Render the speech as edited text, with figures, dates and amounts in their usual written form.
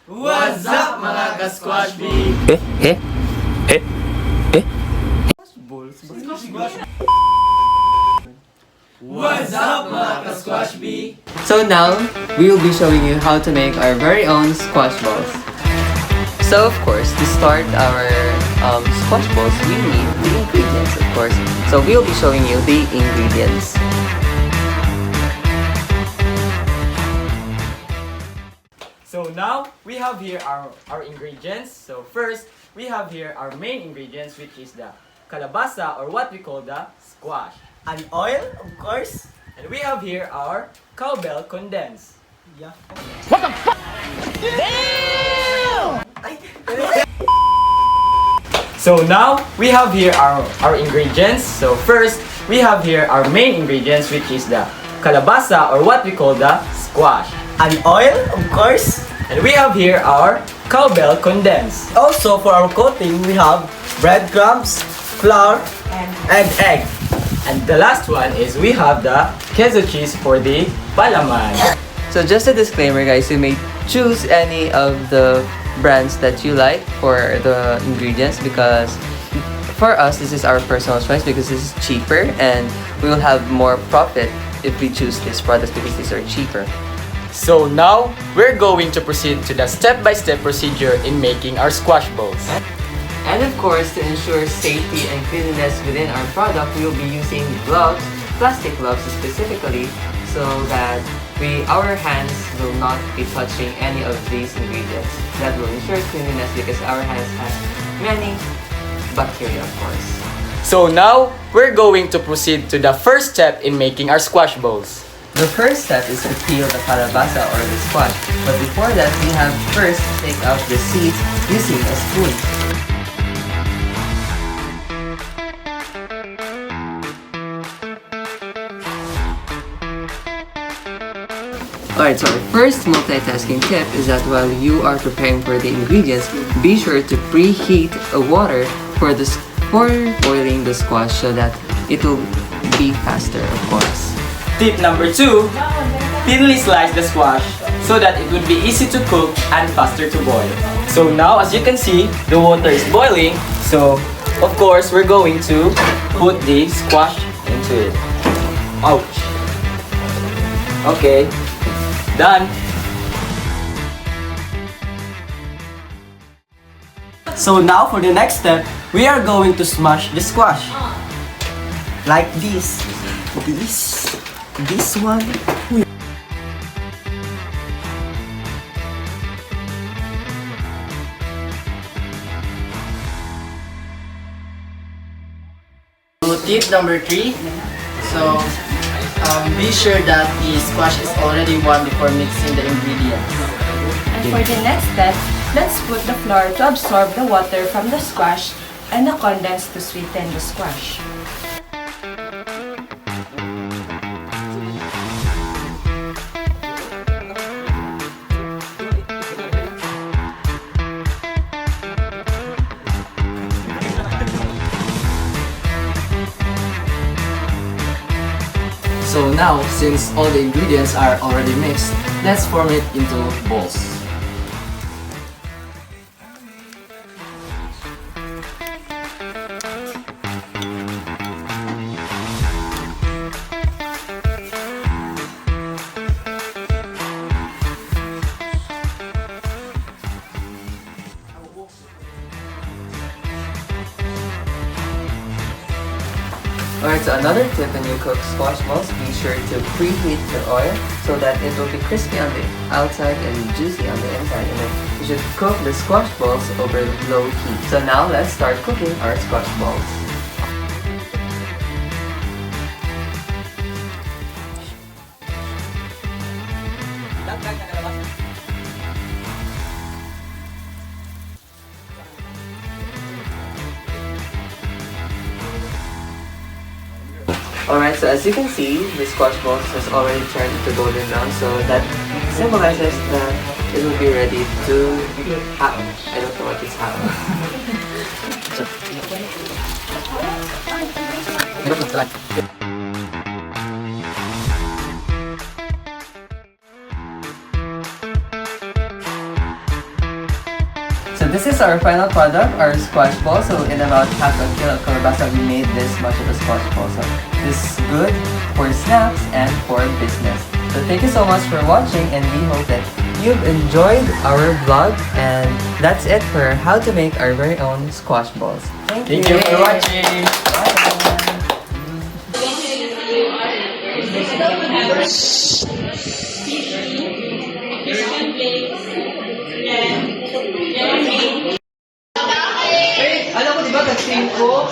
What's up mga ka-squash bee? What's up mga ka-squash bee? So now, we will be showing you how to make our very own squash balls. So of course, to start our squash balls, we need the ingredients, of course. So we will be showing you the ingredients. So now, we have here our ingredients. So first, we have here our main ingredients, which is the kalabasa, or what we call the squash. And oil, of course. And we have here our cowbell condensed. Yeah. So now, we have here our ingredients. So first, we have here our main ingredients, which is the kalabasa, or what we call the squash. And oil, of course. And we have here our cowbell condensed. Also, for our coating, we have breadcrumbs, flour, and egg. And the last one is we have the queso cheese for the palaman. So just a disclaimer guys, you may choose any of the brands that you like for the ingredients, because for us this is our personal choice, because this is cheaper and we will have more profit if we choose these products because these are cheaper. So now, we're going to proceed to the step-by-step procedure in making our squash balls. And of course, to ensure safety and cleanliness within our product, we will be using gloves, plastic gloves specifically, so that our hands will not be touching any of these ingredients. That will ensure cleanliness because our hands have many bacteria, of course. So now, we're going to proceed to the first step in making our squash balls. The first step is to peel the kalabasa or the squash, but before that, we have first to take out the seeds using a spoon. Alright, so our first multitasking tip is that while you are preparing for the ingredients, be sure to preheat water for boiling the squash so that it will be faster, of course. Tip number 2, thinly slice the squash so that it would be easy to cook and faster to boil. So now, as you can see, the water is boiling. So, of course, we're going to put the squash into it. Ouch! Okay, done! So now, for the next step, we are going to smash the squash. Like this. This one. So tip number 3. So be sure that the squash is already warm before mixing the ingredients. And for the next step, let's put the flour to absorb the water from the squash and the condensed to sweeten the squash. So now, since all the ingredients are already mixed, let's form it into balls. Alright, so another tip when you cook squash balls, be sure to preheat the oil so that it will be crispy on the outside and juicy on the inside. And then you should cook the squash balls over low heat. So now let's start cooking our squash balls. Alright, so as you can see, the squash balls has already turned to golden brown, so that symbolizes that it will be ready to happen. I don't know what is happening. this is our final product, our squash ball. So in about half a kilo of kalabasa, we made this much of a squash ball. So this is good for snacks and for business. So thank you so much for watching, and we hope that you've enjoyed our vlog. And that's it for how to make our very own squash balls. Thank you. Thank you for watching. Alam ko, di ba, nag-sing ko?